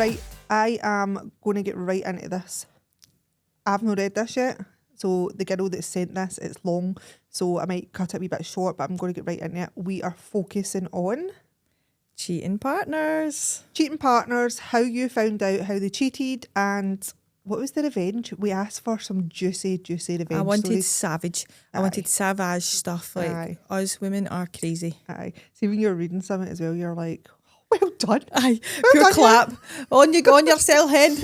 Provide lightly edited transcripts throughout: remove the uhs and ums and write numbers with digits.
Right, I am going to get right into this. I've not read this yet. So the girl that sent this, it's long, so I might cut it a wee bit short, but I'm going to get right into it. We are focusing on cheating partners, how you found out how they cheated, and what was the revenge? We asked for some juicy revenge I wanted stories. savage. Aye. I wanted savage stuff. Like, Aye. us women are crazy. Aye. See, when you're reading something as well, you're like, well done. Aye. Well Pure done, clap. On you go on yourself, hen.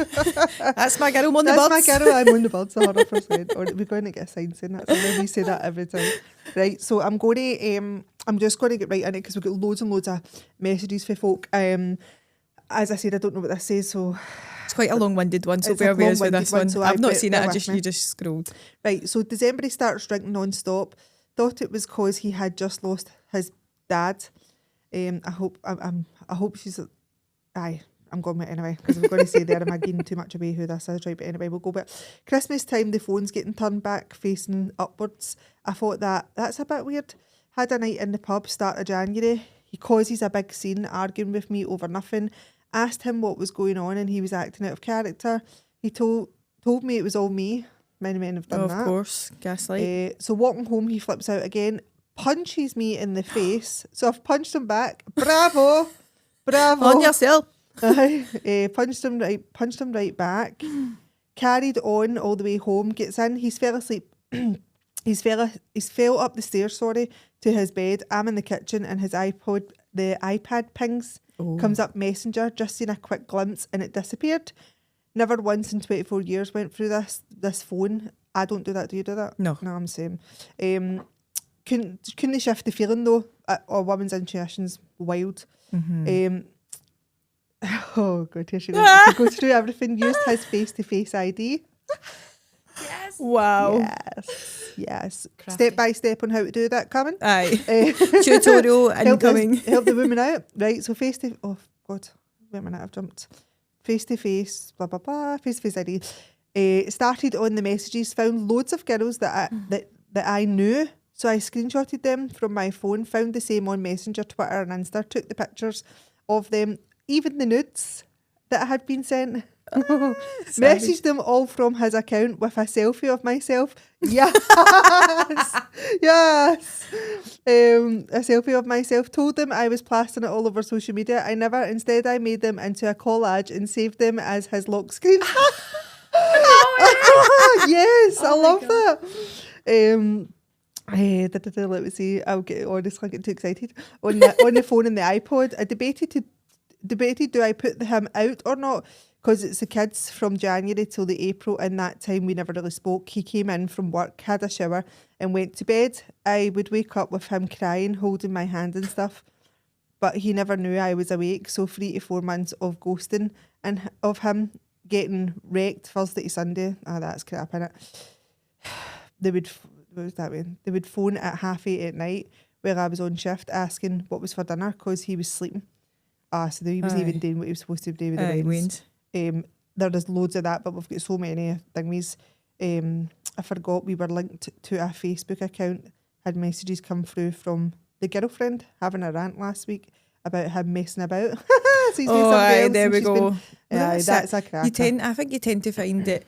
That's my girl, I'm on the birds. That's my girl, I'm on the birds, 100%. Or we're going to get a sign saying that. So then we say that every time. Right, so I'm going to, I'm just going to get right in it because we've got loads and loads of messages for folk. As I said, I don't know what this says, so... It's quite a long-winded one, so It's bear a with us with long-winded this one, one. so I've not bear seen it, with me. you just scrolled. Right, so December he starts drinking non-stop. Thought it was cause he had just lost his dad. I hope she's... Aye, I'm going with it anyway, because I'm going to say there, am I giving too much away who this is, right? But anyway, we'll go with Christmas time, the phone's getting turned back, facing upwards. I thought that's a bit weird. Had a night in the pub, start of January. He causes a big scene, arguing with me over nothing. Asked him what was going on, and he was acting out of character. He told me it was all me. Many men have done that. Of course, gaslight. So walking home, he flips out again, punches me in the face. So I've punched him back. Bravo. On yourself. Punched him right back. Carried on all the way home. Gets in. He's fell asleep. He's fell up the stairs. To his bed. I'm in the kitchen, and the iPad pings. Comes up Messenger. Just seen a quick glimpse, and it disappeared. Never once in 24 years went through this phone. I don't do that. Do you do that? No, I'm the same. Couldn't shift the feeling though. A woman's intuition's wild. Mm-hmm. Oh god, here she goes. He goes through everything. Used his face-to-face ID. Yes. Wow. Yes. Crafty. Step by step on how to do that. Coming. Aye. Tutorial incoming. Help the woman out. Right. So oh god, wait a minute. I've jumped. Face-to-face. Blah blah blah. Face-to-face ID. Started on the messages. Found loads of girls that I knew. So I screenshotted them from my phone. Found the same on Messenger, Twitter, and Insta. Took the pictures of them. Even the nudes that had been sent. Messaged them all from his account with a selfie of myself. Yes. Yes. A selfie of myself. Told them I was plastering it all over social media. Instead I made them into a collage and saved them as his lock screen. Yes, I love that. Let me see. I'll get honestly getting too excited. On the phone and the iPod, I debated do I put him out or not, because it's the kids from January till the April, and that time we never really spoke. He came in from work, had a shower and went to bed. I would wake up with him crying, holding my hand and stuff, but he never knew I was awake. So 3 to 4 months of ghosting and of him getting wrecked Thursday to Sunday. That's crap, innit? They would phone at 8:30 at night while I was on shift asking what was for dinner because he was sleeping. So he was even doing what he was supposed to do with the wings. There is loads of that, but we've got so many thingies. I forgot we were linked to a Facebook account. Had messages come through from the girlfriend having a rant last week about him messing about. So he's there we go. That's a cracker. I think you tend to find that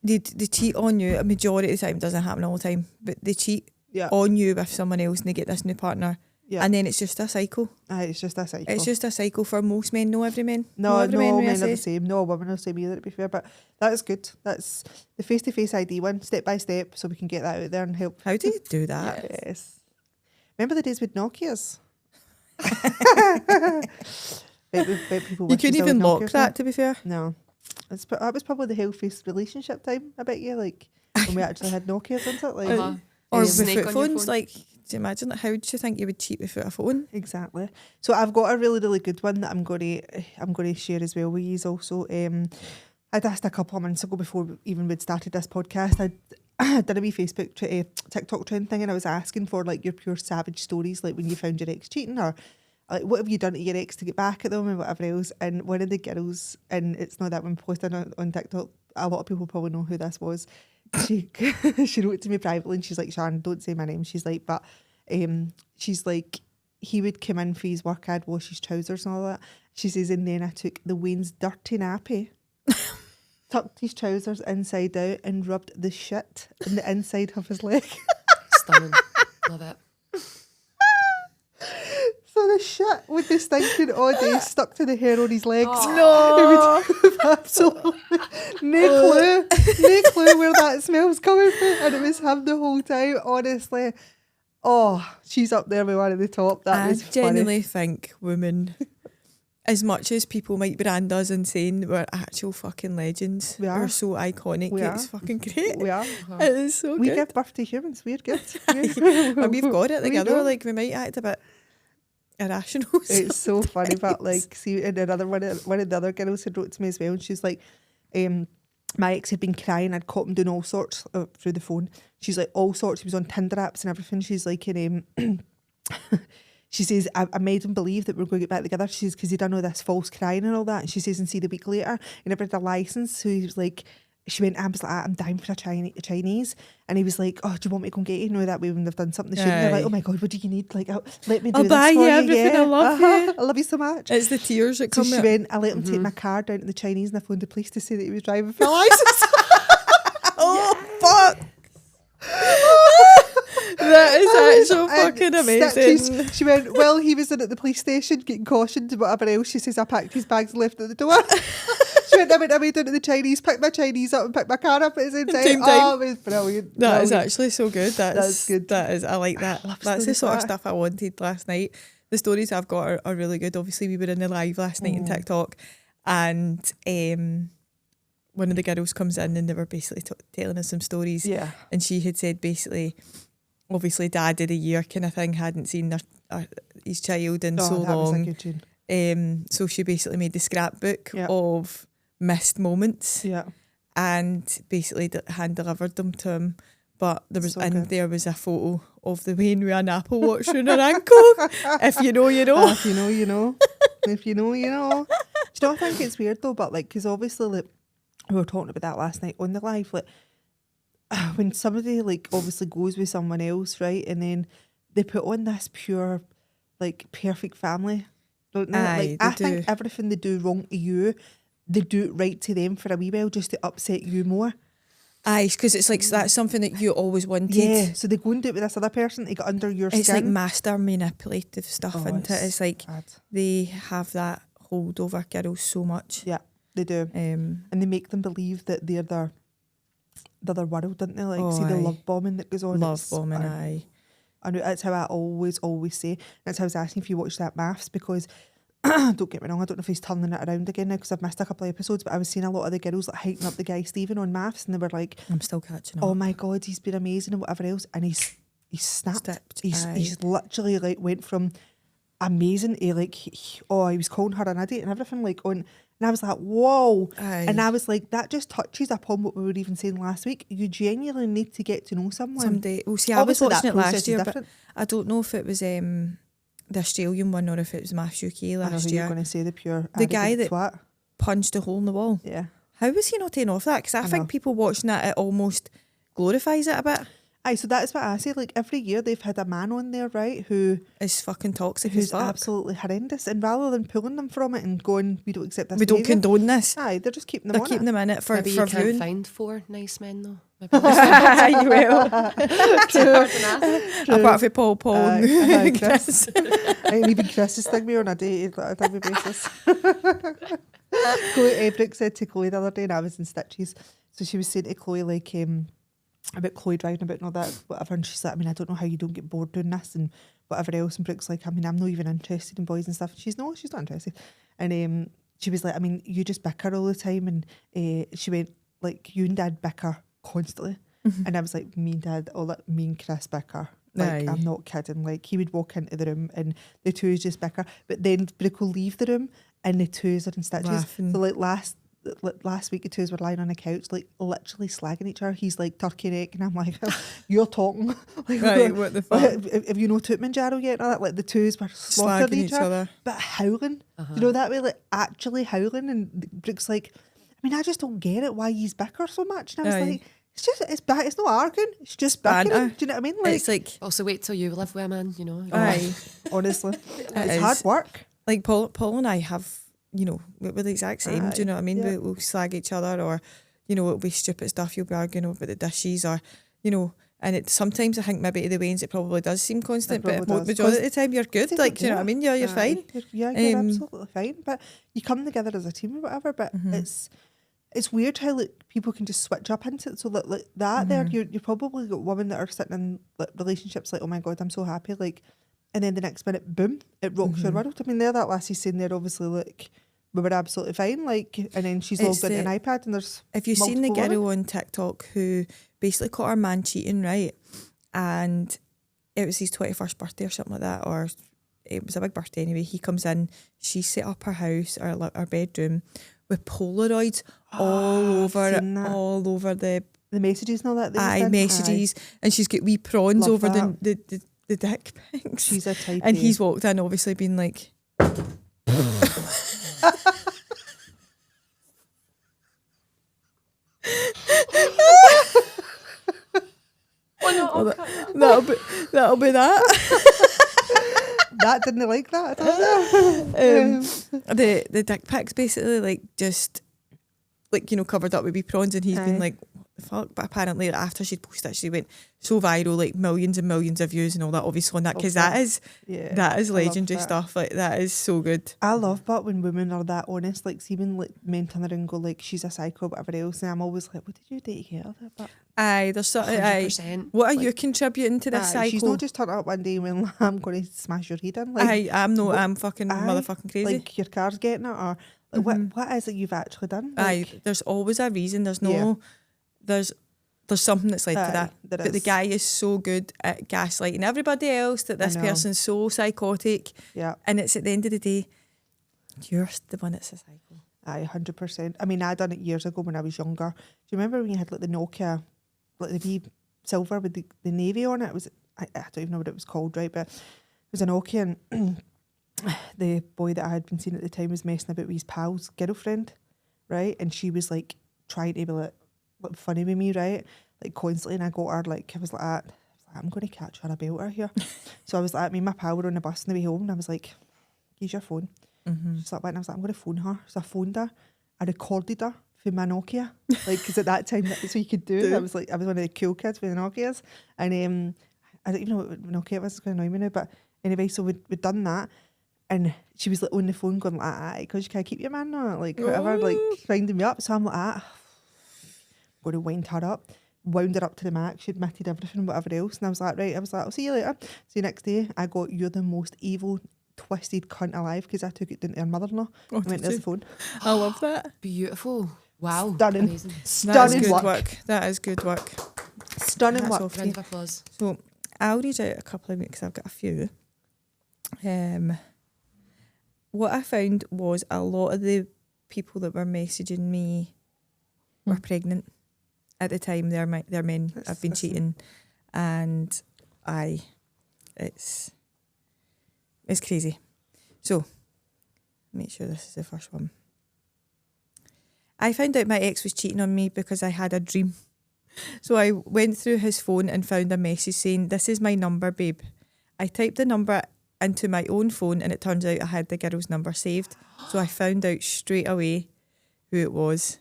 they cheat on you a majority of the time. It doesn't happen all the time, but they cheat on you with someone else and they get this new partner. Yeah. And then it's just a cycle. It's just a cycle. It's just a cycle for most men. No every men. No every men are the same. No women are the same either, to be fair. But that's good. That's the face-to-face ID one, step by step, so we can get that out there and help. How do you do that? Yes. Remember the days with Nokias? You couldn't even lock that, to be fair. No. That was probably the healthiest relationship time, I bet you, like, when we actually had Nokias, wasn't it? Like, Or with foot phones, like... Do you imagine how do you think you would cheat without a phone? Exactly. So I've got a really, really good one that I'm going to share as well with you also. I'd asked a couple of months ago before we'd started this podcast. I did a wee Facebook TikTok trend thing, and I was asking for like your pure savage stories, like when you found your ex cheating, or like what have you done to your ex to get back at them and whatever else. And one of the girls, and it's not that one posted on TikTok, a lot of people probably know who this was. She wrote to me privately and she's like, Sharon, don't say my name. She's like, but she's like, he would come in for his work, I'd wash his trousers and all that. She says, and then I took the Wayne's dirty nappy, tucked his trousers inside out and rubbed the shit in the inside of his leg. Stunning. Love it. So the shit would be stinking all day, stuck to the hair on his legs. No. It would have absolutely no clue where that smell's coming from. And it was him the whole time, honestly. Oh, she's up there with one at the top. That was funny. I genuinely think women, as much as people might brand us insane, we're actual fucking legends. We are. We're so iconic. It's fucking great. We are. It is so We good. give birth to humans. We're good. And we've got it together. do. Like, we might act a bit irrational. It's so funny, but like, see, and another one of the other girls had wrote to me as well, and she's like, my ex had been crying. I'd caught him doing all sorts through the phone. She's like, all sorts. He was on Tinder apps and everything. She's like, she says, I made him believe that we're going to get back together. She says, because he done all this false crying and all that. And she says, and see, the week later, he never had a license. So he was like, she went, I was like, I'm dying for a Chinese. And he was like, oh, do you want me to go and get you? No, that way we wouldn't have done something. She they're like, oh my God, what do you need? Like, let me do I'll this buy for you you. everything. I love you. I love you so much. It's the tears that So come she out. went, I let him take my car down to the Chinese and I phoned the police to say that he was driving for a license. Oh, fuck. That is actual fucking amazing. She went, well, he was in at the police station getting cautioned and whatever else. She says, I packed his bags and left at the door. She went, I went down to the Chinese, picked my Chinese up and picked my car up at the same time. Oh, it was brilliant. That is actually so good. That's good. That is, I like that. That's the sort of stuff I wanted last night. The stories I've got are really good. Obviously, we were in the live last night on TikTok, and one of the girls comes in and they were basically telling us some stories. Yeah. And she had said basically, obviously dad did a year kind of thing, hadn't seen his child in so that long. was a good tune. So she basically made the scrapbook Yeah. of missed moments. Yeah. And basically hand delivered them to him. But there was So good. there was a photo of the Wayne with an Apple Watch around her ankle. If you know, you know. If you know, you know. If you know, you know. Do you know, I think it's weird though, but like, because obviously, like, we were talking about that last night on the live, like, when somebody like obviously goes with someone else, right, and then they put on this pure, like, perfect family, don't they? Aye, Like, they I do. think everything they do wrong to you, they do it right to them for a wee while just to upset you more. Aye, because it's like that's something that you always wanted. Yeah, so they go and do it with this other person to get under your skin. It's like master manipulative stuff, isn't it? It's like bad. they have that hold over girls so much. Yeah, they do. And they make them believe that they're the other world, don't they? Like, see the aye. love bombing that goes on. Love It's bombing, bad. aye. I know, that's how I always say. That's how I was asking if you watched that Maths, because don't get me wrong, I don't know if he's turning it around again now because I've missed a couple of episodes, but I was seeing a lot of the girls like hyping up the guy Stephen on Maths, and they were like, I'm still catching up. oh my God, he's been amazing and whatever else, and he's snapped. Stepped, He's literally like went from amazing to like, he was calling her an idiot and everything, like, on, and I was like, whoa. Aye. And I was like, that just touches upon what we were even saying last week. You genuinely need to get to know someone. Someday. Well, see, I was Obviously, watching that it last process is year, but different. I don't know if it was the Australian one or if it was Maths UK I know last who you're year. going to say, the pure The guy arrogant that twat. punched a hole in the wall. Yeah. How was he not taken off that? Because I think know. people watching that, it almost glorifies it a bit. Aye, so that's what I say. Like, every year they've had a man on there, right, who It's fucking toxic as who's fuck. absolutely horrendous. And rather than pulling them from it and going, we don't accept this We don't behaviour," condone this. Aye, they're just keeping them They're on keeping it. them in it for Maybe you can't viewing. find 4 nice men though. You will. True. Apart from Paul Aye, and Chris. Chris. And even Chris is sting me on a daily basis. Brooke said to Chloe the other day, and I was in stitches, so she was saying to Chloe, like, about Chloe driving about and all that, whatever, and she's like, I mean, I don't know how you don't get bored doing this and whatever else, and Brooke's like, I mean, I'm not even interested in boys and stuff. She's not interested. And she was like, I mean, you just bicker all the time, and she went, like, you and Dad bicker constantly. And I was like, me and Chris bicker. Like, Aye. I'm not kidding. Like, he would walk into the room and the twos just bicker, but then Brooke will leave the room and the twos are in stitches. Laughing. So like last week the twos were lying on a couch, like literally slagging each other. He's like turkey neck and I'm like, you're talking. Like, Right, what the fuck? Have you know Tootman Jarrow yet? And all that? Like, the twos were slaughtering Slagging each other, but howling. You know that way, like actually howling. And Brooke's like, I mean, I just don't get it why he's bicker so much. And I was Aye. like, It's not arguing. It's just banter. bickering. Do you know what I mean? Like, it's like Also, wait till you live with a man, you know. aye. honestly, It it's is. hard work. Like Paul and I have, you know, we're the exact same. Do you know what I mean? Yeah. We'll slag each other, or, you know, it'll be stupid stuff. You'll be arguing about the dishes, or, you know, and it sometimes I think maybe to the Waynes it probably does seem constant, but majority of the time you're good. Like, do you know what I mean? Yeah, you're fine. You're absolutely fine. But you come together as a team or whatever. But it's weird how like people can just switch up into it. So like that there, you probably got women that are sitting in like relationships like, oh my God, I'm so happy. Like, and then the next minute, boom, it rocks your world. I mean, that lassie's saying there obviously like we were absolutely fine. Like, and then she's logged into an iPad and there's Have you seen the girl women on TikTok who basically caught her man cheating, right? And it was his 21st birthday or something like that, or it was a big birthday anyway. He comes in, she set up her house or her bedroom with Polaroids all over the messages and all that. messages, and she's got wee prawns Love over that. the dick pics. She's a type and A. he's walked in, obviously been like. That'll be that. That didn't like that. The dick pics basically like just like, you know, covered up with wee prawns, and he's been like, what the fuck? But apparently after she'd posted it, she went so viral, like millions and millions of views and all that, obviously on that, because that is legendary stuff. Like, that is so good. I love but when women are that honest, like see when like men turn around and go like she's a psycho, whatever else, and I'm always like, what did you do to get out of it? But Aye, there's something. Aye, 100%. what are you contributing to this cycle? She's not just turned up one day when I'm going to smash your head in. Like, I'm fucking motherfucking crazy. Like your car's getting it, or like, what is it you've actually done? Like, there's always a reason. There's no, there's something that's led to that. But the guy is so good at gaslighting everybody else that this person's so psychotic. Yeah. And it's at the end of the day, you're the one that's a psycho. Aye, 100%. I mean, I done it years ago when I was younger. Do you remember when you had like the Nokia, like the wee silver with the navy on it? It was, I don't even know what it was called, right? But it was a Nokia, and the boy that I had been seeing at the time was messing about with his pal's girlfriend, right? And she was like trying to be like funny with me, right? Like constantly, and I got her like, I was like, I'm going to catch her a belter here. So I was like, me and my pal were on the bus on the way home, and I was like, use your phone. She's like, what? And I was like, I'm going to phone her. So I phoned her. I recorded her for my Nokia, like, because at that time that's what you could do. I was one of the cool kids with the Nokias, and I don't even know what Nokia was. It's going to annoy me now, but anyway, so we'd done that. And she was like on the phone going like, because you can't keep your man now, like whatever, like winding me up. So I'm like, going to wind her up, wound her up to the max. She admitted everything, whatever else. And I was like, right, I'll see you later. So the next day, I got, you're the most evil, twisted cunt alive, because I took it down to her mother-in-law. I went, there's the phone. I love that. Beautiful. Wow. Stunning. Amazing. That is good work. That is good work. Stunning work. Round of applause. So I'll read out a couple of them because I've got a few. What I found was a lot of the people that were messaging me were pregnant at the time. Their men have been cheating, and it's crazy. So make sure this is the first one. I found out my ex was cheating on me because I had a dream. So I went through his phone and found a message saying, "This is my number, babe." I typed the number into my own phone, and it turns out I had the girl's number saved. So I found out straight away who it was.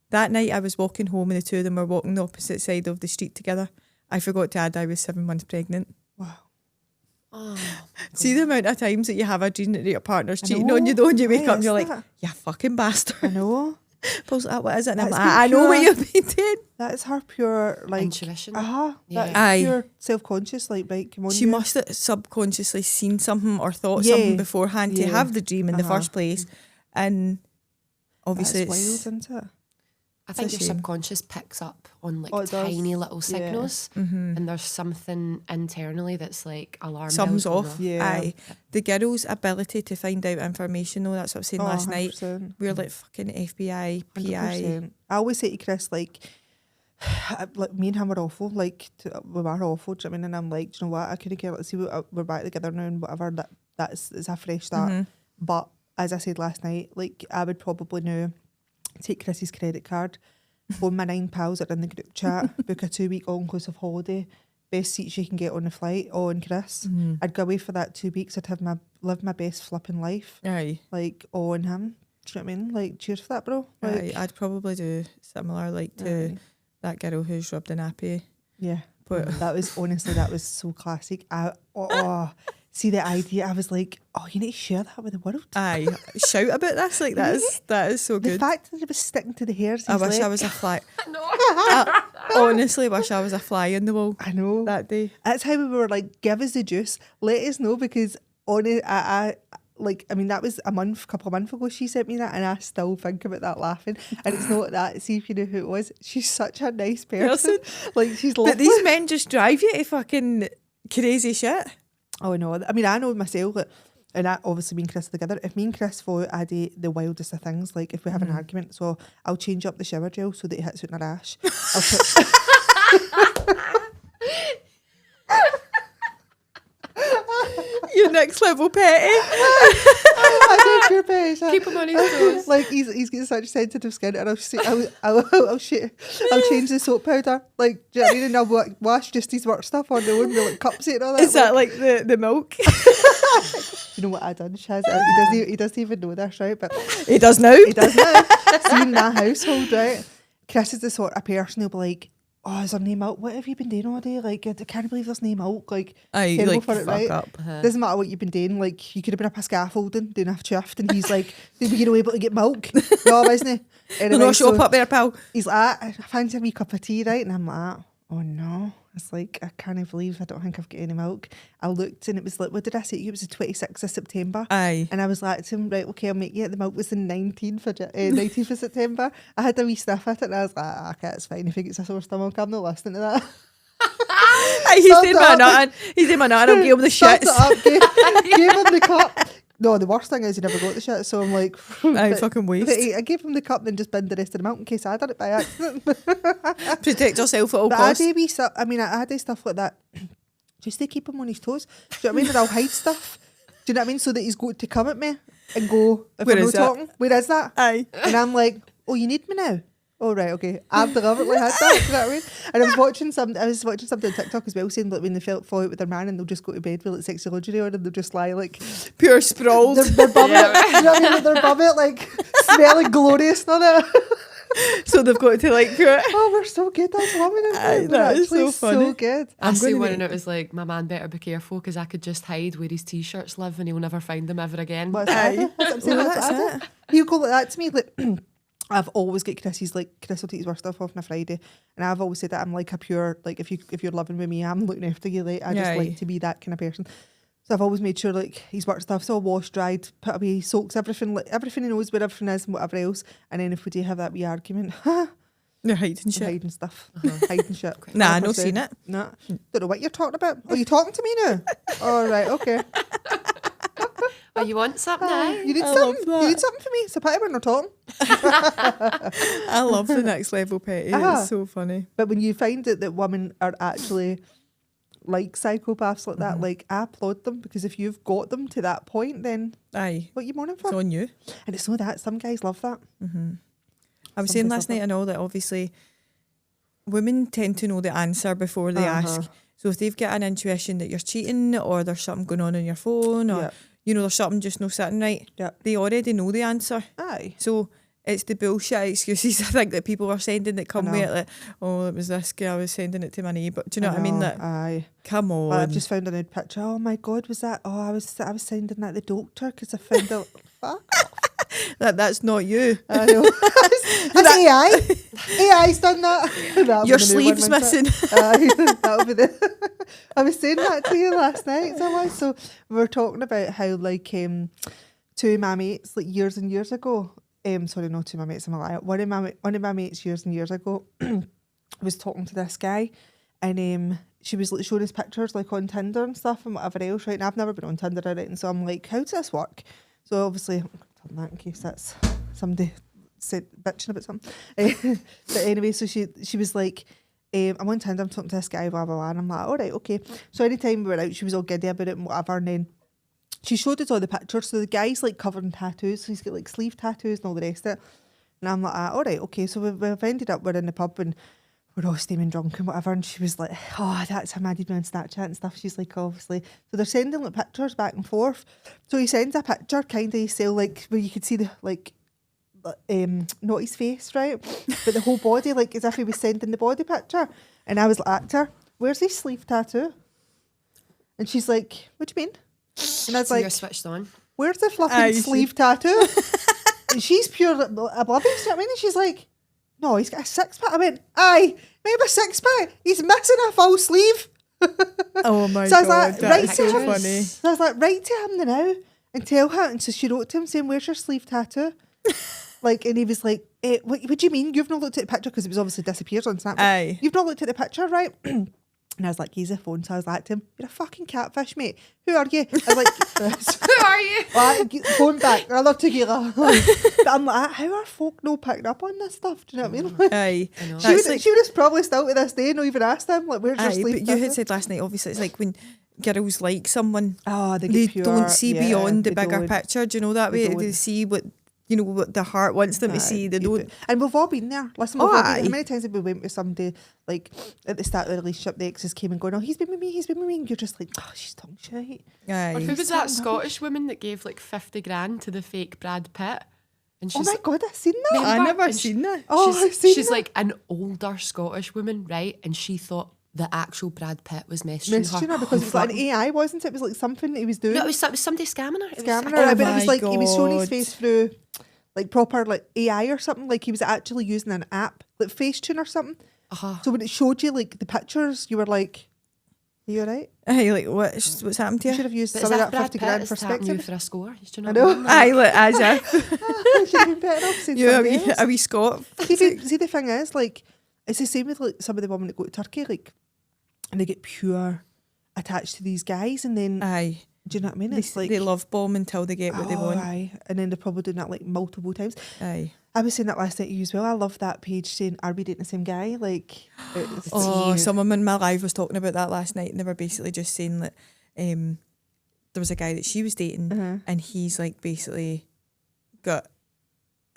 That night I was walking home, and the two of them were walking the opposite side of the street together. I forgot to add I was 7 months pregnant. Wow. Oh, see the amount of times that you have a dream that your partner's cheating on you, though, and you wake up and you're like, you fucking bastard. I know. Pulls that, what is it? And I'm like, I know what you've been doing. That is her pure, like, intuition. That's pure self-conscious, like, right, come on. She must have subconsciously seen something or thought something beforehand to have the dream in the first place. And obviously that's wild, isn't it? I think your subconscious picks up on like tiny little signals, and there's something internally that's like alarm. Something's off. Yeah. Aye. The girl's ability to find out information, though, that's what I was saying last 100%. night. We're like fucking FBI, PI. 100%. I always say to Chris, like me and him are awful. Like, we were awful. Do you know what I mean? And I'm like, do you know what? I couldn't care. Let's see, we're back together now and whatever. It's a fresh start. But as I said last night, like, I would probably now take Chris's credit card phone my 9 pals that are in the group chat, book a 2-week all-inclusive holiday, best seats you can get on the flight, on Chris. I'd go away for that 2 weeks, I'd have live my best flipping life. Aye. Like, on him. Do you know what I mean? Like, cheers for that, bro. Like, Aye, I'd probably do similar, like, to that girl who's rubbed a nappy. Yeah. But that was, honestly, that was so classic. See the idea, I was like, oh, you need to share that with the world. Aye, shout about this, like that is so good. The fact that it was sticking to the hairs. I wish I was a fly. I honestly wish I was a fly in the wall. I know. That day. That's how we were like, give us the juice. Let us know, because on it, I mean, that was a couple of months ago she sent me that, and I still think about that laughing. And it's not that, see if you know who it was. She's such a nice person. Like, she's lovely. But these men just drive you to fucking crazy shit. Oh, no. I mean, I know myself that, and obviously me and Chris are together. If me and Chris fall out, I do the wildest of things. Like, if we have an argument, so I'll change up the shower gel so that it hits out in a rash. You're next level petty. I do pure petty. Keep him on his toes. Like, he's got such sensitive skin, and I'll change the soap powder. Like, do you know what I mean? And I'll wash just his work stuff on the own, like cups and all that. Is that like the milk? You know what I done, Shaz? He doesn't even know this, right? But he does now. He does now. See, in my household, right? Chris is the sort of person who'll be like, oh, is there no milk? What have you been doing all day? Like, I can't believe there's no milk. Like, terrible like, for it, right? Doesn't matter what you've been doing. Like, you could have been up a scaffolding doing a shift, and he's like, did we able to get milk? No, isn't he? Anyway, no, show up there, pal. He's like, I fancy a wee cup of tea, right? And I'm like, oh no. It's like, I can't believe I don't think I've got any milk. I looked, and it was like, what did I say? It was the 26th of September. Aye. And I was like to him, right, okay, I'll make you. The milk was the 19th of September. I had a wee sniff at it, and I was like, okay, it's fine. If he gets a sore stomach, I'm not listening to that. He's doing my nut, and I'll give him the shits. Gave him the cup. No, the worst thing is he never got the shit, so I'm like, fucking waste. I gave him the cup and then just binned the rest of the milk in case I did it by accident. Protect yourself at all but costs. I do stuff like that just to keep him on his toes. Do you know what I mean? And I'll hide stuff. Do you know what I mean? So that he's going to come at me and go, if Where I'm is not talking, where is that? Aye. And I'm like, oh, you need me now? Oh, right, okay. I've deliberately had that, do you know what I mean? And I was watching something on TikTok as well, saying that when they fall out with their man and they'll just go to bed with like sexy lingerie on, and they'll just lie like pure sprawled. They're above it, you know what I mean? Like, they're above it, like smelling glorious, none of it. So they've got to like pure. Oh, we're so good as women. That is so funny. So good. I see one and it was like, my man better be careful, because I could just hide where his t-shirts live and he'll never find them ever again. What's that? You go like that to me, like. I've always got Chris will take his work stuff off on a Friday, and I've always said that I'm like a pure, like, if you're living with me, I'm looking after you. Like, I just like to be that kind of person. So I've always made sure like his work stuff's all washed, dried, put away, soaks, everything, like everything he knows where everything is and whatever else. And then if we do have that wee argument, you're hiding shit. Hiding stuff. Hiding shit. Nah, I've not seen it. Nah. Don't know what you're talking about. Are you talking to me now? All right, okay. Oh, you want something now? You need something? You need something for me? It's a pity we're not talking. I love the next level petty. It's so funny. But when you find it that women are actually like psychopaths like that, like, I applaud them, because if you've got them to that point, then aye, what are you mourning for? It's on you. And it's not that. Some guys love that. Mm-hmm. I was saying last night, I know that obviously women tend to know the answer before they ask. So if they've got an intuition that you're cheating, or there's something going on your phone, or you know, there's something just not sitting right, they already know the answer. Aye. So it's the bullshit excuses, I think, that people are sending that come with it. Like, oh, it was this guy, I was sending it to my neighbour. Do you know what I mean? Like, aye. Come on. Well, I've just found a nude picture. Oh my God, was that? Oh, I was sending that to the doctor because I found out. Fuck. That's not you. I know. That's AI. AI's done that. Your sleeve's missing. That'll be the. I was saying that to you last night. So we were talking about how, like, two of my mates, like, years and years ago. Sorry, not two of my mates. I'm a liar. One of my mates years and years ago was talking to this guy, and she was like showing us pictures like on Tinder and stuff and whatever else, right? And I've never been on Tinder or anything, so I'm like, how does this work? So obviously, I'm turn that in case that's somebody said bitching about something. But anyway, so she was like, I'm on Tinder, I'm talking to this guy, blah blah blah, and I'm like, all right, okay. So anytime we were out, she was all giddy about it and whatever, and then she showed us all the pictures. So the guy's like covered in tattoos, so he's got like sleeve tattoos and all the rest of it. And I'm like, all right, okay. So we've ended up, we're in the pub and we're all steaming drunk and whatever. And she was like, oh, that's him added me on Snapchat and stuff. She's like, obviously. So they're sending like pictures back and forth. So he sends a picture, kind of, so like, where you could see the, like, not his face, right? But the whole body, like, as if he was sending the body picture. And I was like, actor, where's his sleeve tattoo? And she's like, what do you mean? And I was So like, you're switched on. where's the flipping sleeve tattoo? And she's pure oblivious, you know what I mean? And she's like, no, he's got a six-pack. I went, aye, maybe a six-pack. He's missing a full sleeve. Oh my So I was God, like, that's so funny. So I was like, write to him now and tell her. And so she wrote to him saying, where's your sleeve tattoo? Like, and he was like, what do you mean? You've not looked at the picture? Because it was obviously disappeared on Snapchat. Aye. You've not looked at the picture, right? And I was like, he's a phone. So I was like to him, you're a fucking catfish, mate. Who are you? I was like, Who are you? well, phone back, another tequila. But I'm like, how are folk no picking up on this stuff? Do you know what I mean? Aye. She would have probably still to this day not even asked him, like, where's your sleeve? But you had said last night, obviously, it's like when girls like someone, they don't see beyond the bigger don't. picture. Do you know that way? They see what, you know, what their heart wants them to see. They don't. And we've all been there. Listen, we've all been there. How many times have we went with somebody, like, at the start of the relationship, the exes came and going, oh, he's been with me, and you're just like, oh, she's talking shit. Aye. Or who was that Scottish woman that gave like 50 grand to the fake Brad Pitt? And she's, oh my God, I've seen that. I never and seen that. Oh, she's like an older Scottish woman, right? And she thought the actual Brad Pitt was messaging her because it was like an AI, wasn't it? It was like something he was doing. No, it was somebody scamming her. Scamming her. But it was like, God. he was showing his face through like proper like AI or something. Like he was actually using an app, like Facetune or something. So when it showed you like the pictures, you were like, are you alright? Hey, like what's happened to You you? should have used But some is of that Brad 50 Pitt grand is tapping you perspective. for a score? Do you know I know. what I mean? Aye, look, as if. Should have been better off saying You somebody else. a wee Scot. See, the thing is, like, it's the same with like some of the women that go to Turkey, like, and they get pure attached to these guys, and then Aye. do you know what I mean? It's like they love bomb until they get what they want. Aye. And then they're probably doing that like multiple times. Aye. I was saying that last night to you as well. I love that page saying, are we dating the same guy? Like, it's someone in my live was talking about that last night, and they were basically just saying that there was a guy that she was dating, and he's like basically got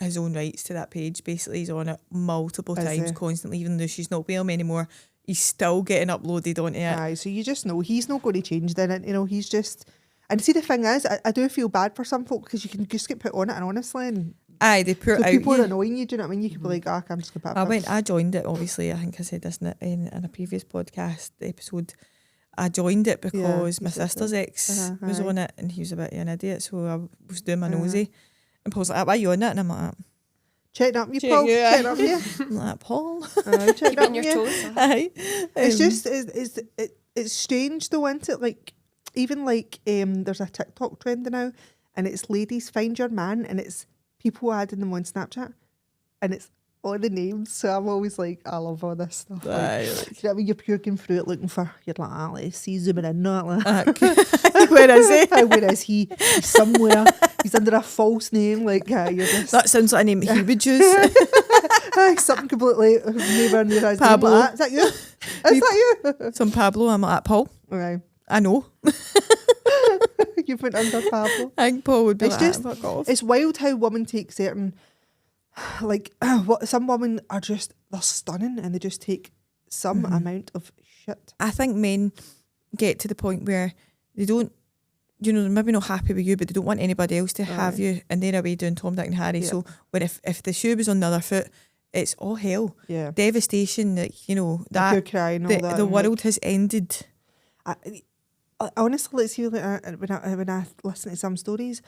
his own rights to that page. Basically, he's on it multiple times, constantly, even though she's not with him anymore. He's still getting uploaded onto it. Aye, so you just know he's not going to change then. You know, he's just... And see, the thing is, I do feel bad for some folk because you can just get put on it, and honestly... And aye, they put so out... people are annoying you, do you know what I mean? You could be like, I'm just going to put it I joined it, obviously. I think I said this in a previous podcast episode. I joined it because my sister's ex was on it, and he was a bit of an idiot, so I was doing my nosy. And Paul's like, why are you on it? And I'm like... Checking up you, Paul. Checking up you. I'm like, Paul? Keeping your toes. Aye. It's just... It's strange though, isn't it? Like, even like there's a TikTok trend now, and it's ladies find your man, and it's people adding them on Snapchat, and it's all the names. So I'm always like, I love all this stuff. Like, you know what I mean? You're pure going through it looking for, you're like, let's see, zooming in, not like, where is he? Where is he? He's somewhere. He's under a false name. Like, you're just... That sounds like a name he would use. Something completely never knew his Pablo. name. Like that. Is that you? Is that you? Some Pablo. I'm like, Paul. Okay. I know. You went under Pablo. I think Paul would be It's like, just, fuck off. it's wild how women take certain, like, some women are just, they're stunning, and they just take some amount of shit. I think men get to the point where they don't, you know, they're maybe not happy with you, but they don't want anybody else to have you, and they're away doing Tom, Dick and Harry. Yeah. So when if the shoe was on the other foot, it's all hell. Yeah. Devastation, that, you know, that you're crying, all that, the world has ended. I honestly, let's see, when I listen to some stories,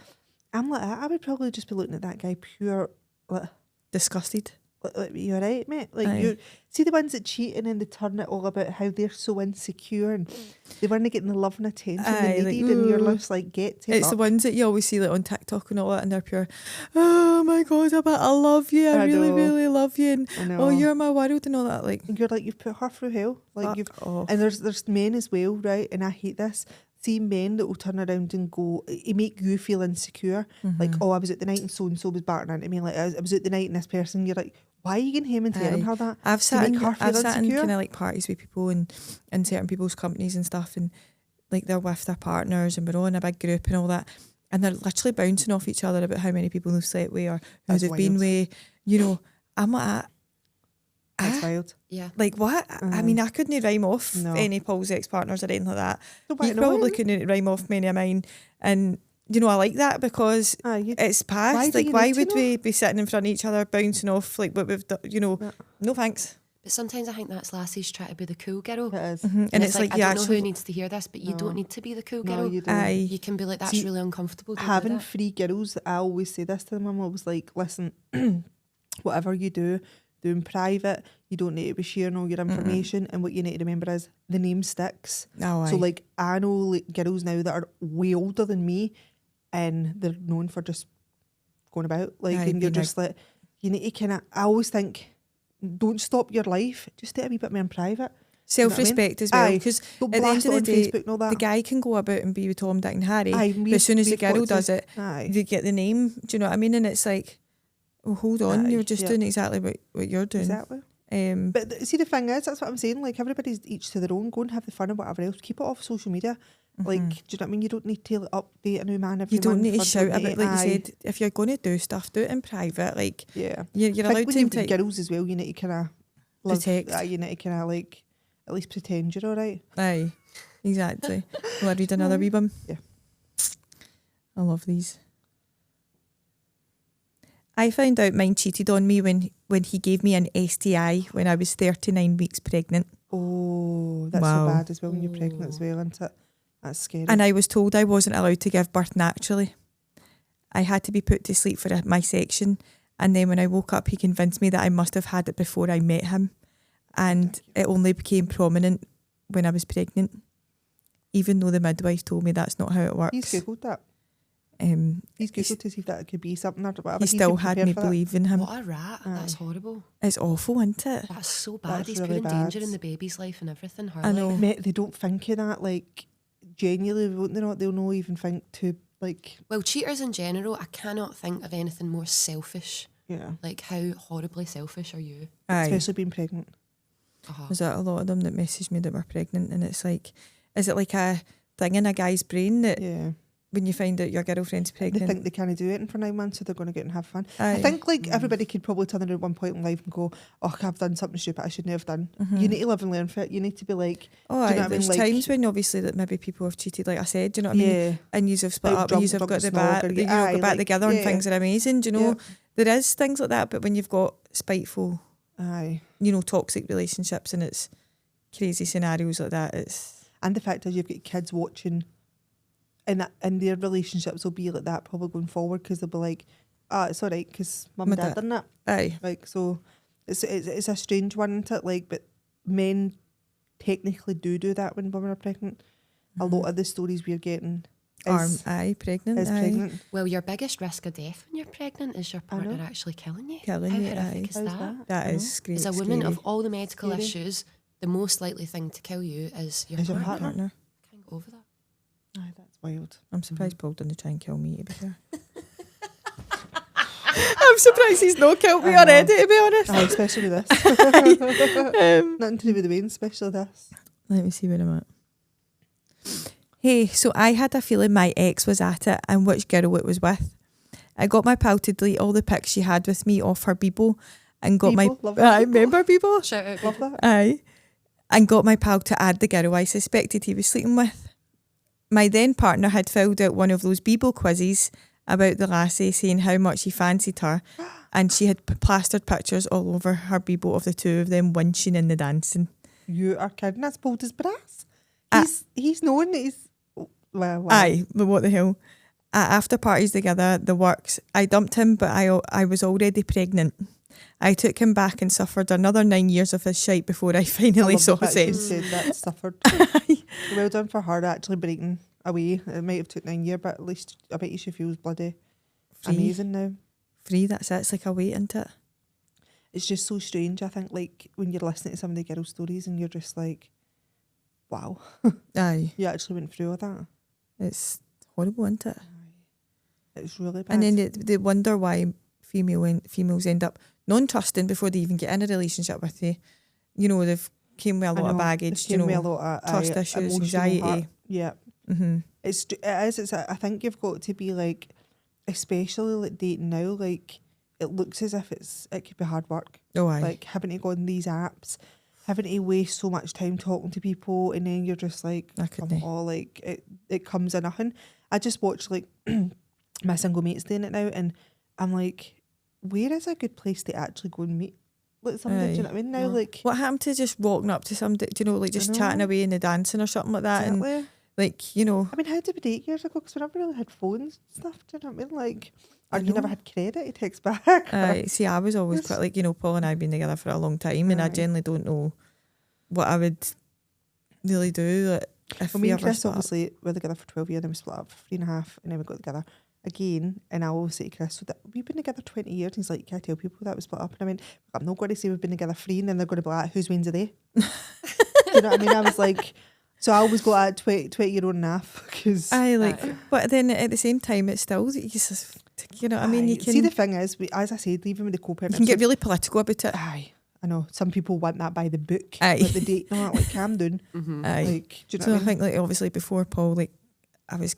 I'm like, I would probably just be looking at that guy pure, like, disgusted. Like, you're right, mate. Like, you see the ones that cheat and then they turn it all about how they're so insecure and they weren't getting the love and attention they needed, and you're just like, it's the ones that you always see like on TikTok and all that, and they're pure, oh my God, I love you, I really, really love you, and oh, you're my world and all that. Like, you're like, you've put her through hell. Like, and there's men as well, right? And I hate this. See men that will turn around and go, it make you feel insecure. Like, oh, I was at the night and so was barking into me. Like, I was at the night and this person, you're like, why are you getting him and telling her that? I've sat in kind of like parties with people and in certain people's companies and stuff, and like they're with their partners and we're all in a big group and all that, and they're literally bouncing off each other about how many people they've slept with or who they've been with, you know, I'm like, That's wild. Yeah. like what? I mean, I couldn't rhyme off any Paul's ex-partners or anything like that. He probably couldn't rhyme off many of mine. And, you know, I like that because it's past. Why would we be sitting in front of each other bouncing off like what we've done, you know, no thanks. But sometimes I think that's lassies trying to be the cool girl. It is. Mm-hmm. And it's like I don't know who needs to hear this, but you don't need to be the cool girl. You don't. You can be like, that's really uncomfortable. Having 3 girls, I always say this to them. I'm always like, listen, whatever you do in private, you don't need to be sharing all your information. And what you need to remember is the name sticks. So like, I know like girls now that are way older than me, and they're known for just going about. Like, and you're just like, you need to kind of, I always think, don't stop your life, just do it a wee bit more in private. Self-respect as well, because at the end of the day, the guy can go about and be with Tom, Dick and Harry, but as soon as the girl does it, they get the name. Do you know what I mean? And it's like, oh, hold on, you're just doing exactly what you're doing. Exactly. But see, the thing is, that's what I'm saying, like, everybody's each to their own. Go and have the fun and whatever else. Keep it off social media. Like, do you know what I mean? You don't need to update a new man every month. You don't need to shout about, like you said, if you're going to do stuff, do it in private. Like, you're allowed to. When you've girls as well, you need to kind of protect. You need to kind of like at least pretend you're all right. Aye, exactly. Will I read another wee one? Yeah. I love these. I found out mine cheated on me when he gave me an STI when I was 39 weeks pregnant. Oh, that's so bad as well when you're pregnant as well, isn't it? That's scary. And I was told I wasn't allowed to give birth naturally. I had to be put to sleep for my section, and then when I woke up he convinced me that I must have had it before I met him, and it only became prominent when I was pregnant, even though the midwife told me that's not how it works. He's googled that. He's googled to see if that could be something or whatever. He still had me believe in him. What a rat. That's horrible. It's awful, isn't it? That's so bad. That's He's really putting danger bad. in the baby's life and everything. I know. Mate, they don't think of that, like, genuinely, won't they not? They'll not even think to, like... Well, cheaters in general, I cannot think of anything more selfish. Yeah. Like, how horribly selfish are you? Aye. Especially being pregnant. There's a lot of them that message me that were pregnant, and it's like, is it like a thing in a guy's brain that when you find out your girlfriend's pregnant, they think they can't do it for 9 months, so they're going to get and have fun. Aye. I think like everybody could probably turn around at one point in life and go, oh, I've done something stupid I shouldn't have done. You need to live and learn for it. You need to be like, do you know what I mean? There's times when obviously that maybe people have cheated, like I said, do you know what I mean? And you have split like up, and you have got the got back together, and things are amazing. Do you know? There is things like that, but when you've got spiteful, toxic relationships, and it's crazy scenarios like that, it's... And the fact is, you've got kids watching, and their relationships will be like that probably going forward, because they'll be like, it's all right because mum and dad done that. Aye. Like, so it's a strange one, isn't it? Like, but men technically do that when women are pregnant. A lot of the stories we're getting is pregnant. Well, your biggest risk of death when you're pregnant is your partner actually killing you. How horrific is that? That is scary. As a woman, of all the medical issues, the most likely thing to kill you is your partner. Can't go over that. Aye, that's wild. I'm surprised Paul didn't try and kill me, to be fair. I'm surprised he's not killed me already, to be honest. Aye, especially with this. Nothing to do with the veins, especially this. Let me see where I'm at. Hey, so I had a feeling my ex was at it and which girl it was with. I got my pal to delete all the pics she had with me off her Bebo and got I remember Bebo. Shout out, love that. Aye. And got my pal to add the girl I suspected he was sleeping with. My then partner had filled out one of those Bebo quizzes about the lassie, saying how much he fancied her, and she had plastered pictures all over her Bebo of the two of them winching in the dancing. You are kidding. That's bold as brass. He's known that he's... Well. Aye, but what the hell? At after parties together, the works, I dumped him, but I was already pregnant. I took him back and suffered another 9 years of his shite before I finally saw sense. Said that suffered. Well done for her actually breaking away. It might have took 9 years, but at least I bet you she feels bloody amazing now. Free, that's it. It's like a weight, isn't it? It's just so strange, I think, like when you're listening to some of the girl stories and you're just like, wow. Aye. You actually went through all that. It's horrible, isn't it? It's really bad. And then they wonder why females end up non-trusting before they even get in a relationship with you. You know, they've came with a lot of baggage, with a lot of trust issues, anxiety. Yeah. Mm-hmm. I think you've got to be like, especially like dating now, like it looks as if it could be hard work. Oh, aye. Like having to go on these apps, having to waste so much time talking to people, and then you're just like, like it comes to nothing. I just watched like my single mates doing it now, and I'm like, where is a good place to actually go and meet like somebody? Do you know what I mean? Now, like, what happened to just walking up to somebody? Do you know, like just chatting away and the dancing or something like that? Exactly. And like, you know, I mean, how did we date years ago? Because we never really had phones and stuff. Do you know what I mean? Like, or you never had credit to text back. See, I was always quite like, you know, Paul and I have been together for a long time, and I generally don't know what I would really do. Like, if me we and ever Chris split obviously were together for 12 years, and we split up for 3.5, and then we got together again. And I always say to Chris, so that we've been together 20 years. And he's like, you can't tell people that we split up. And I went, I'm not going to say we've been together 3, and then they're going to be like, whose wins are they? Do you know what I mean? I was like, so I always go at 20-year-old and a half, because I like, but then at the same time, it's still, you know what I mean? You can see, the thing is, as I said, even with the co-parent, you can get really political about it. Aye, I know. Some people want that by the book. Aye. Like the date, no, like calm down. Aye. Like, do you know So what I think, like, obviously before Paul, like, I was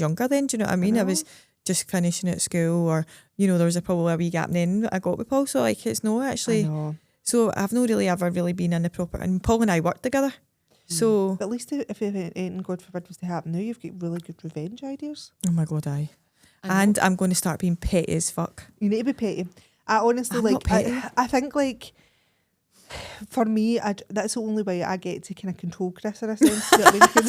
younger then, do you know what I mean? I was just finishing at school, or, you know, there was probably a wee gap, and then I got with Paul, so like, it's no actually. I know. So I've not really ever really been in the proper, and Paul and I worked together. So But at least if anything, God forbid, was to happen now, you've got really good revenge ideas. oh my God, aye. And I'm going to start being petty as fuck. You need to be petty. I honestly, like, I think, like, for me, that's the only way I get to kind of control Chris in a sense. You know what I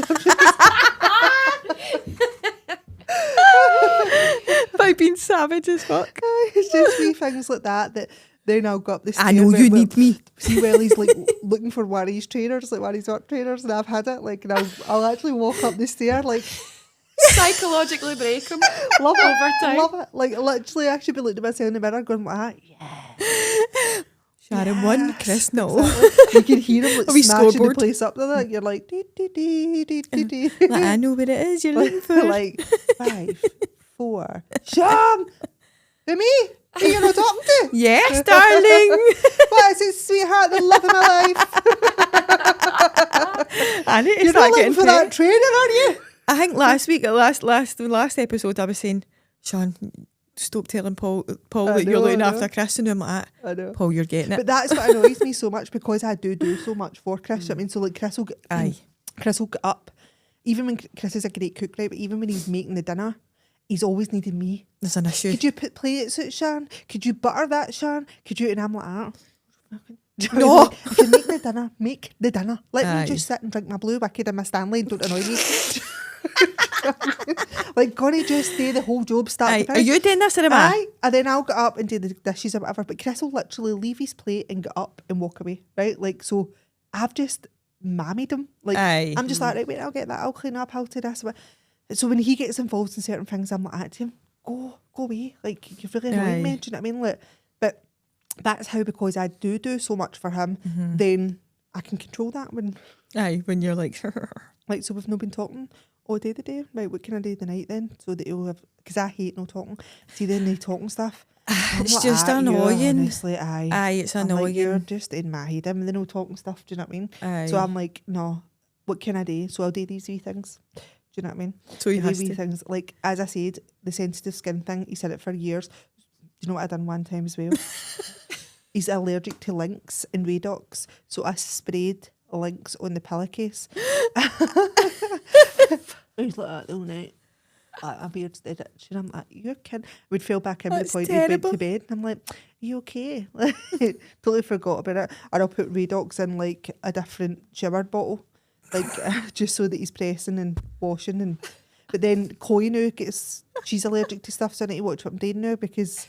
mean? By being savage as fuck. It's just wee things like that then I'll go up the stairs. I know you need me. See, well, he's like looking for one of his trainers, like one of his work trainers, and I've had it. Like, and I'll actually walk up the stair, like, psychologically break him. Love it. Over time. Love it. Like, literally, I should be looking at myself in the mirror going, yeah. Sharon won, Chris no. Exactly. You can hear him like smashing scoreboard. the place up to that. You're like, dee, dee, dee, dee, dee, dee. Like, I know what it is you're looking for. Like 5, 4. Sean! Who, me? Who you not talking to? Yes, darling. What is it, sweetheart? The love of my life. I need to You're start not getting looking for that training, are you? I think last week, the last episode, I was saying, Sean, stop telling Paul that you're looking after Chris, and I'm like, I know. Paul, you're getting it. But that's what annoys me so much, because I do so much for Chris. You know what I mean, so like Chris will get up, even when Chris is a great cook, right? But even when he's making the dinner, he's always needed me. There's an issue. Could you put plates out, Sean? Could you butter that, Sean? Could you? And I'm like, No. If you make the dinner. Let me just sit and drink my Blue Wicked and my Stanley and don't annoy me. Like, gonna just do the whole job start to finish. Are you doing this or am I? Aye. And then I'll get up and do the dishes or whatever. But Chris will literally leave his plate and get up and walk away, right? Like, so I've just mammied him. Like, I'm just like, right, wait, I'll get that. I'll clean up. I'll do this. So when he gets involved in certain things, I'm like, to him, go away. Like, you're really annoying me. Do you know what I mean? Like, but that's how, because I do so much for him, then I can control that when you're like so we've not been talking all day today. Right, what can I do tonight then? So that he'll have, because I hate no talking. See, then the talking stuff. It's like, just annoying. Honestly, it's annoying. Like, you're just in my head. I'm the no talking stuff. Do you know what I mean? So I'm like, no, what can I do? So I'll do these wee things. Do you know what I mean? So you have wee things. Like, as I said, the sensitive skin thing, he said it for years. Do you know what I done one time as well? He's allergic to lynx and Radox, so I sprayed lynx on the pillowcase. He's like that all night. Like, my beard's dead itch. And I'm like, you're kidding. We'd fell back in the point we went to bed. And I'm like, are you okay? Totally forgot about it. Or I'll put Radox in like a different shower bottle, like just so that he's pressing and washing. But then Chloe now she's allergic to stuff, so I need to watch what I'm doing now, because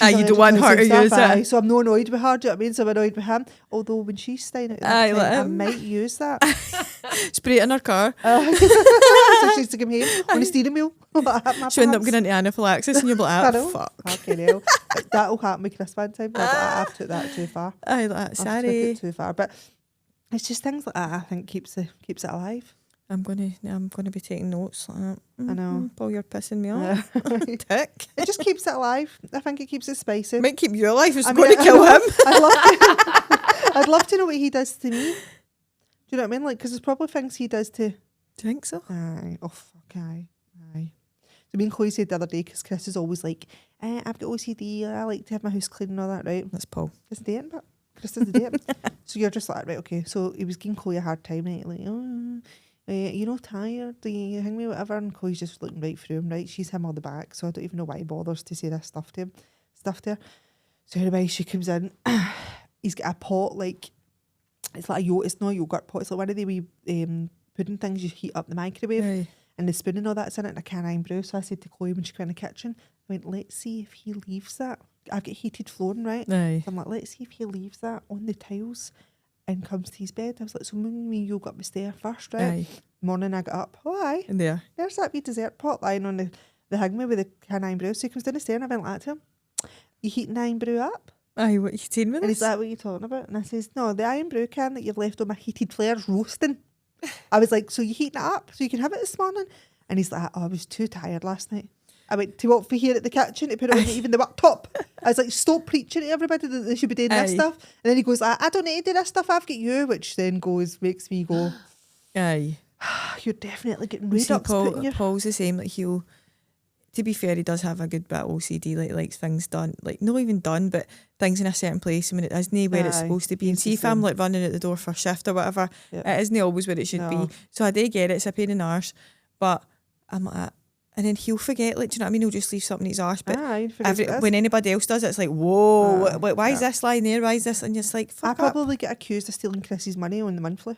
you don't want her to use it. So I'm not annoyed with her, do you know what I mean? So I'm annoyed with him. Although when she's staying at I might use that. Spray it in her car. So she's to come home on the steering wheel. She'll end up getting into anaphylaxis and you'll be like, fuck. Okay, hell. That'll happen with Chris one time. I've took that too far. Sorry. I've took it too far. But it's just things like that I think keeps it alive. I'm gonna be taking notes like that. I know. Paul, you're pissing me off. Tick. It just keeps it alive. I think it keeps it spicy. Might keep you alive. It's going to kill him. I'd love to know what he does to me. Do you know what I mean? Like, because there's probably things he does to. Do you think so? Aye. Oh fuck. Aye. So me and Chloe said the other day, because Chris is always like, I've got OCD, I like to have my house clean and all that, right? That's Paul. It's dating, but Chris is the dating. So you're just like, right, okay. So he was giving Chloe a hard time, right? Like, you know, tired, you hang me, whatever. And Chloe's just looking right through him, right? She's him on the back, so I don't even know why he bothers to say this stuff to him. So anyway, she comes in, he's got a pot, like, it's like it's not a yogurt pot, it's like one of the wee pudding things you heat up the microwave. Aye. And the spoon and all that's in it, and a can of iron brew. So I said to Chloe when she came in the kitchen, I went, let's see if he leaves that. I've got heated flooring, right? Aye. So I'm like, let's see if he leaves that on the tiles and comes to his bed. I was like, so when you go up the stair first, right? Aye. Morning I got up, aye. And there. There's that wee dessert pot lying on the hangman with the can of iron brew. So he comes down the stair and I went like to him, you heating iron brew up? Aye, what you saying with And this? he's like, what are you talking about? And I says, no, the iron brew can that you've left on my heated flare's roasting. I was like, so you heating it up so you can have it this morning? And he's like, oh, I was too tired last night. I went to walk for here at the kitchen to put it on even the worktop. I was like, stop preaching to everybody that they should be doing this stuff. And then he goes, I don't need to do this stuff, I've got you. Which then makes me go, Aye. you're definitely getting redux. Paul's the same, like he'll, to be fair, he does have a good bit of OCD, like likes things done, like not even done, but things in a certain place when it isn't where it's supposed to be. And see if I'm like running out the door for a shift or whatever, it isn't always where it should be. So I do get it, it's a pain in the arse, but I'm like, and then he'll forget, like, do you know what I mean? He'll just leave something in his arse. But when anybody else does it, it's like, whoa, why is this lying there? Why is this? And you're just like, fuck I probably get accused of stealing Chris's money on the monthly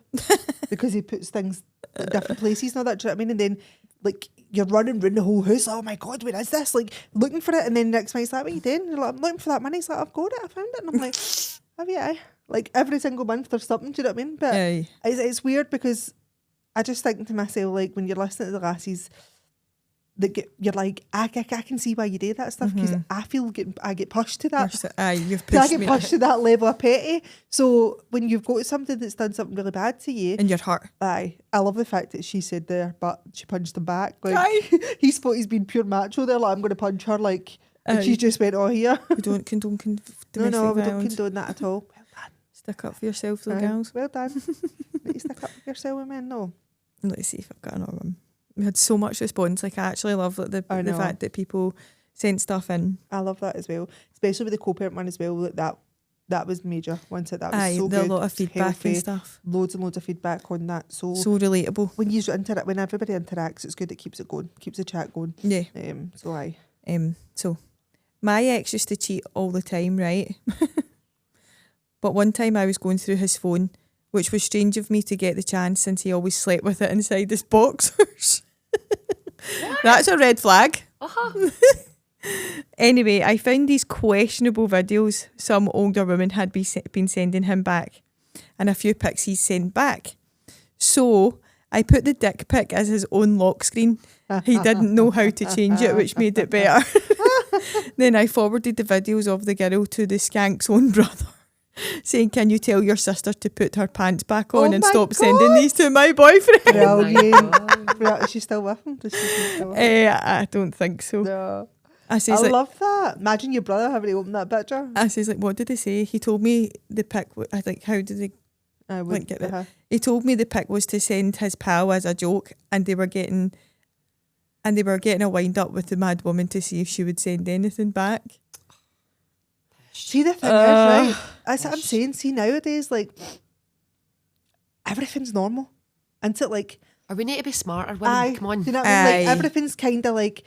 because he puts things in different places and all that, do you know what I mean? And then, like, you're running around the whole house, oh my God, where is this? Like, looking for it, and then next month he's like, what are you doing? You're like, I'm looking for that money. He's like, I've got it, I found it. And I'm like, have you? Like, every single month there's something, do you know what I mean? But it's weird because I just think to myself, like, when you're listening to the lasses, you're like, I can see why you do that stuff because I get pushed to that. You've pushed I get pushed to that level of petty. So when you've got something that's done something really bad to you, in your heart, I love the fact that she said there, but she punched him back. Like he's thought he's been pure macho there. Like I'm going to punch her. Like and she just went, oh here. We don't condone domestic no, we don't violence. condone that at all. Well done. Stick up for yourself, though, girls. Well done. Need to stick up for yourself, women. No. Let's see if I've got another one. We had so much response. Like I actually love like, the fact that people sent stuff in. I love that as well, especially with the co-parent one as well. That was major. Once that was so good. A lot of feedback healthy, and stuff. Loads and loads of feedback on that. So relatable. When everybody interacts, it's good. It keeps it going. Keeps the chat going. Yeah. So my ex used to cheat all the time, right? But one time I was going through his phone, which was strange of me to get the chance since he always slept with it inside his boxers. That's a red flag. Anyway, I found these questionable videos some older women had been sending him back and a few pics he's sent back. So I put the dick pic as his own lock screen. He didn't know how to change it, which made it better. Then I forwarded the videos of the girl to the skank's own brother, saying, can you tell your sister to put her pants back on and stop sending these to my boyfriend? Brilliant. Is she still with him? I don't think so. No. I love that. Imagine your brother having to open that picture. I says, like, what did they say? He told me the pic, I think, how did they get it? He told me the pic was to send his pal as a joke, and they were getting a wind up with the mad woman to see if she would send anything back. See, the thing is, right? That's what I'm saying. See, nowadays, like, everything's normal. Isn't it? Like, we need to be smarter women. Come on. Do you know what I mean? Like, everything's kind of like,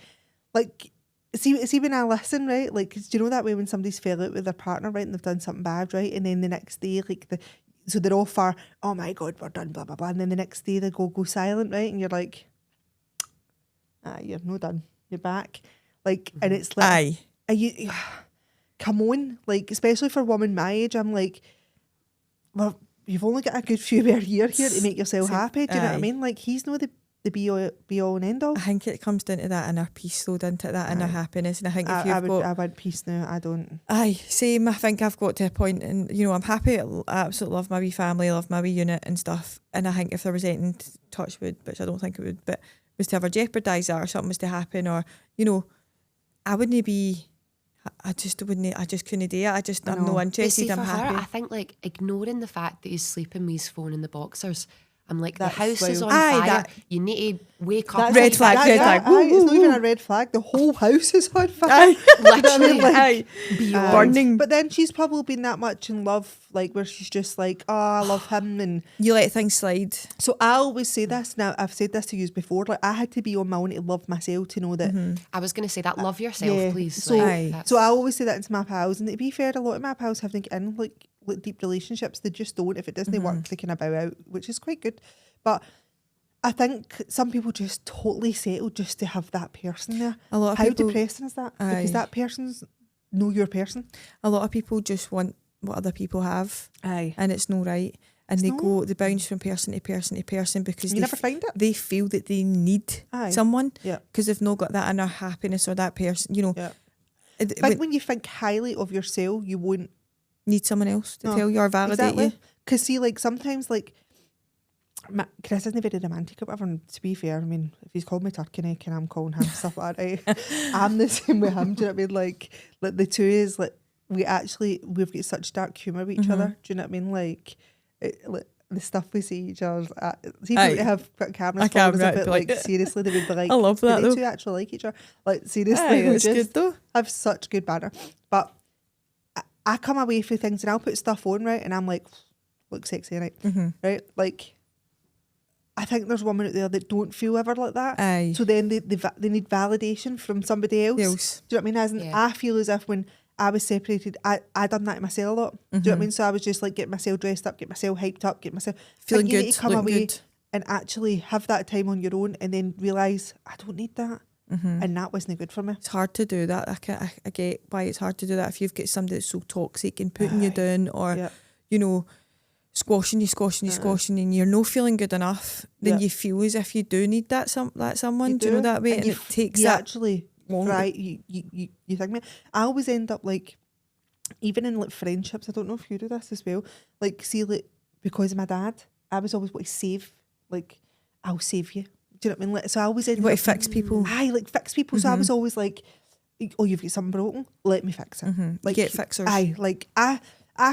see when I listen, right? Like, do you know that way when somebody's fell out with their partner, right, and they've done something bad, right? And then the next day, like, so they're all for, oh my God, we're done, blah, blah, blah. And then the next day they go silent, right? And you're like, you're no done. You're back. Like, and it's like, are you... Come on, like, especially for a woman my age, I'm like, well, you've only got a good few more years here to make yourself happy. Do you know what I mean? Like, he's not the be all and end all. I think it comes down to that inner peace, though, doesn't it? That inner happiness. And I think I want peace now. I don't. Same. I think I've got to a point, and you know, I'm happy. I absolutely love my wee family, love my wee unit and stuff. And I think if there was anything to touch wood, which I don't think it would, but was to ever jeopardise that or something was to happen, or you know, I wouldn't be. I just couldn't do it. I'm no interested. See, I'm happy. Her, I think like ignoring the fact that he's sleeping with his phone in the boxers, I'm like, That's the house is on wild. fire. You need to wake up. Red flag, red flag. It's not even a red flag. The whole house is on fire. Literally, Aye. beyond. Burning. But then she's probably been that much in love, like where she's just like, oh, I love him, and You let things slide. so I always say this. Now I've said this to you before. Like I had to be on my own to love myself, to know that. I was going to say that. Love yourself, Yeah. please. So, Like, so I always say that to my pals, and to be fair, a lot of my pals have to get in like deep relationships. They just don't. If it doesn't work, they kind of bow out, which is quite good. But I think some people just totally settle just to have that person there. A lot of How people, depressing is that? Because that person's know your person. a lot of people just want what other people have, Aye. and it's no right. And they bounce from person to person to person because You never find it. they feel that they need someone because they've not got that inner happiness or that person, you know. Yeah. I think when you think highly of yourself, you won't need someone else to tell you or validate you. Because see, like sometimes, like Chris isn't very romantic or whatever. And to be fair, I mean, if he's called me turkey neck and I'm calling him stuff like that, right? I'm the same with him. Do you know what I mean? Like the two is like we've got such dark humour with each other. Do you know what I mean? Like the stuff we see each other. See, people that have got cameras following us a bit. Like seriously, they would be like, I love that. They two actually like each other. Like seriously, it's good though. Have such good banter. But I come away from things and I'll put stuff on, right, and I'm like, look sexy, right? Right, like. I think there's women out there that don't feel ever like that. Aye. So then they need validation from somebody else. Do you know what I mean? As in, I feel as if when I was separated, I done that to myself a lot. Do you know what I mean? So I was just like getting myself dressed up, get myself hyped up, get myself feeling good, good, need to come looking away good, and actually have that time on your own, and then realise I don't need that, and that wasn't good for me. It's hard to do that. I get why it's hard to do that if you've got somebody that's so toxic and putting you down, or you know, squashing you, and you're not feeling good enough, then you feel as if you do need that someone, do you know that way, and it takes that actually long. Right, you think me. I always end up like, even in like friendships, I don't know if you do this as well, like see, like because of my dad, I was always want to save, like I'll save you, do you know what I mean? Like, so I always end up fix people. Like fix people. So I was always like, oh, you've got something broken, let me fix it. Like get fixers. Like I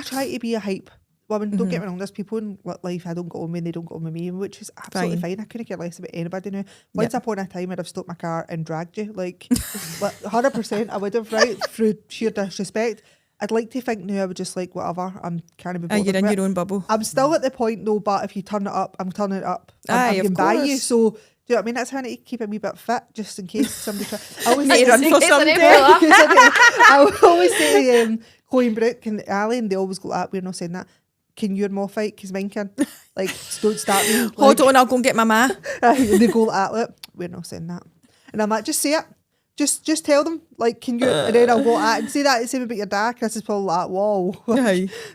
try to be a hype woman. Don't get me wrong, there's people in life I don't get on with and they don't get on with me, which is absolutely fine. I couldn't care less about anybody now. Once upon a time I'd have stopped my car and dragged you, like 100% I would have, right, through sheer disrespect. I'd like to think now I would just like, whatever, I'm kind of you're in your own bubble. I'm still at the point though, but if you turn it up, I'm turning it up. I'm of getting by course. you, so do you know what I mean? That's how I need to keep a wee bit fit, just in case somebody tries. I always Run for someday. I always say to Chloe and Brooke and Ali, and they always go, we're not saying that. Can your ma fight? Because mine can. Like, don't start me. Like, hold on, I'll go and get my ma. They go like that. We're not saying that. And I'm like, just say it. Just tell them. Like, can you? And then I'll go at and say that. Say about your dad. Chris is probably like, whoa.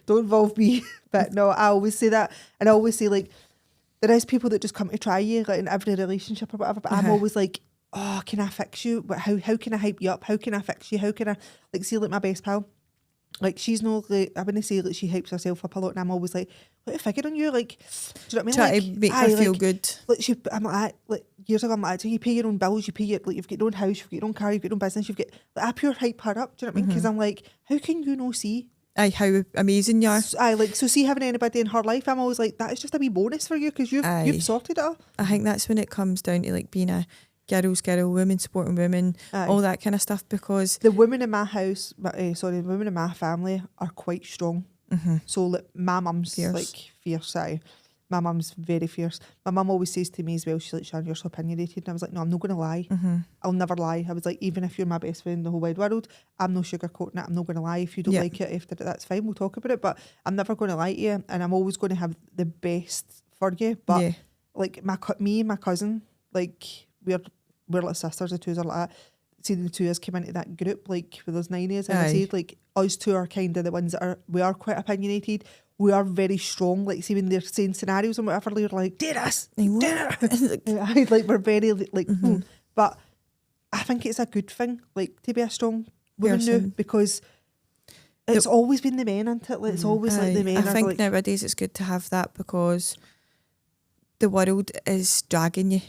Don't involve me. But no, I always say that. And I always say, like, there is people that just come to try you, like in every relationship or whatever. But I'm always like, oh, can I fix you? But how can I hype you up? How can I fix you? How can I, like, see, like my best pal? Like, she's not like, I wouldn't say that she hypes herself up a lot, and I'm always like, what a figure on you, like, do you know what I mean? Try to make her feel good. Like, I'm like years ago, I'm like, so you pay your own bills, you pay your, like, you've got your own house, you've got your own car, you've got your own business, you've got, like, I pure hype her up, do you know what I mean? Because I'm like, how can you not see? How amazing you are. So see, having anybody in her life, I'm always like, that is just a wee bonus for you, because you've sorted it all. I think that's when it comes down to like being a girls, women supporting women, all that kind of stuff, because the women in my house, the women in my family are quite strong. So like, my mum's fierce. Like fierce. My mum's very fierce. My mum always says to me as well, she's like, Shan, you're so opinionated. And I was like, no, I'm not going to lie. I'll never lie. I was like, even if you're my best friend in the whole wide world, I'm no sugarcoating it. I'm not going to lie. If you don't like it after it, that's fine, we'll talk about it. But I'm never going to lie to you, and I'm always going to have the best for you. But like me and my cousin, like we're like sisters, the twos are like that. See, the two of us came into that group, like with those 9 years, and I said, like, us two are kind of the ones that we are quite opinionated. We are very strong. Like, see, when they're saying scenarios and whatever, they're like, dare us, like, we're very like, but I think it's a good thing, like, to be a strong woman now, because it's always been the men, isn't it? Like, it's always like the men. I think nowadays it's good to have that, because the world is dragging you.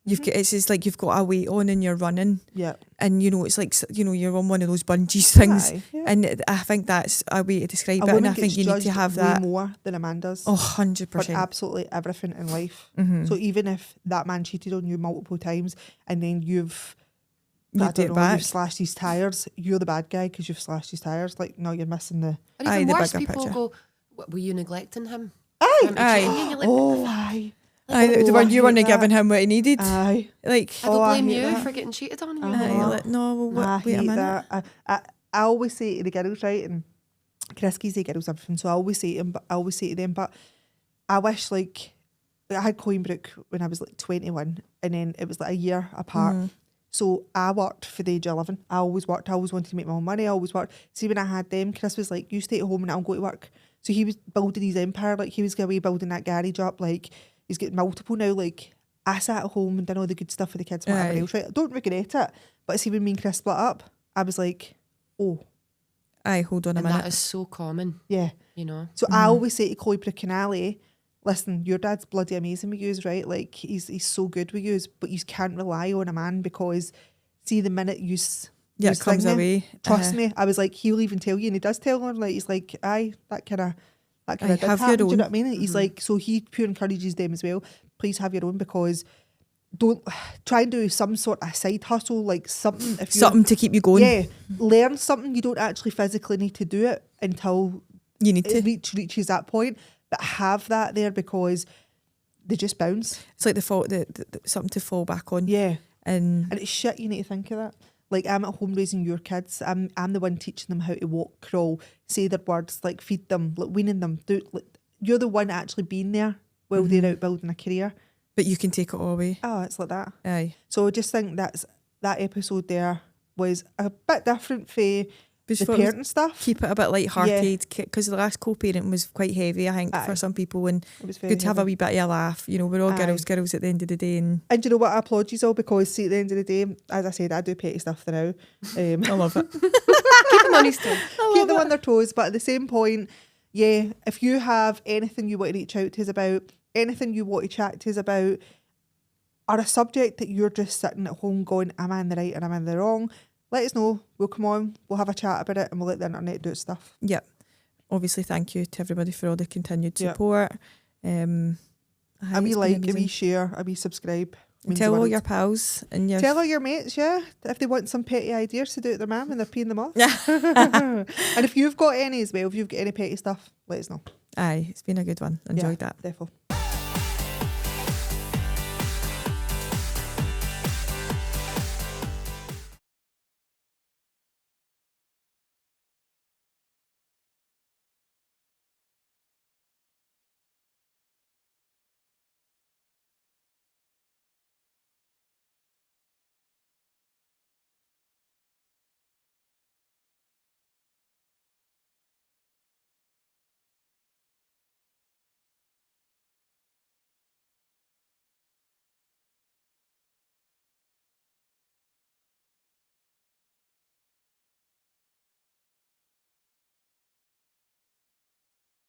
You've got, it's just like you've got a weight on and you're running. Yeah. And, you know, it's like, you know, you're on one of those bungees things. Aye, yeah. And I think that's a way to describe it. And I think you need to have way that. more than a man does. Oh, 100%. For absolutely everything in life. So even if that man cheated on you multiple times and then you've slashed his tyres, you're the bad guy because you've slashed his tyres. Like, no, you're missing the... Or even the worse, bigger people picture. go, were you neglecting him? Aye. Aye. You weren't giving him what he needed. Aye. Like, I don't blame you for getting cheated on. Like, no, well, wait a minute. I always say to the girls, right, and Chris gives the girls everything, so I always say to them, but I wish, like, I had Coinbrook when I was like 21, and then it was like a year apart. So I worked for the age of 11. I always worked. I always wanted to make my own money. I always worked. See, when I had them, Chris was like, you stay at home and I'll go to work. So he was building his empire. Like, he was going away building that garage up. Like, he's getting multiple now. Like, I sat at home and done all the good stuff for the kids and whatever else, right? I don't regret it. But see, when me and Chris split up, I was like, oh. Aye, hold on a minute. That is so common. Yeah. You know? So I always say to Chloe Brookinally, listen, your dad's bloody amazing with yous, right? Like, he's so good with yous, but you can't rely on a man because, see, the minute it comes away. Trust me, I was like, he'll even tell you, and he does tell her, like, he's like, aye, that kind of did have happen, your own. do you know what I mean? He's like, so he pure encourages them as well, please have your own, because don't try and do some sort of side hustle, like something. If something to keep you going. Yeah, learn something. You don't actually physically need to do it until you need to reaches that point, but have that there because they just bounce. It's like the something to fall back on. Yeah. And it's shit, you need to think of that. Like, I'm at home raising your kids. I'm the one teaching them how to walk, crawl, say their words, like feed them, like weaning them. You're the one actually being there while they're out building a career. But you can take it all away. Oh, it's like that. Aye. So I just think that episode there was a bit different for the parenting stuff. Keep it a bit light-hearted because the last co-parent was quite heavy, I think, for some people, and it was very good to have a wee bit of a laugh. You know, we're all girls at the end of the day. And you know what, I applaud you all because, see, at the end of the day, as I said, I do petty stuff now. I love it. Keep them on his toes. Keep them on their toes, but at the same point, yeah, if you have anything you want to reach out to us about, anything you want to chat to us about, or a subject that you're just sitting at home going, am I in the right and am I in the wrong? Let us know. We'll come on, we'll have a chat about it, and we'll let the internet do its stuff. Yep. Obviously, thank you to everybody for all the continued support. A wee like, a wee share, a wee subscribe. Tell all your pals and tell all your mates, yeah, if they want some petty ideas to do at their mum and they're peeing them off. And if you've got any as well, if you've got any petty stuff, let us know. Aye, it's been a good one. Enjoyed that. Definitely.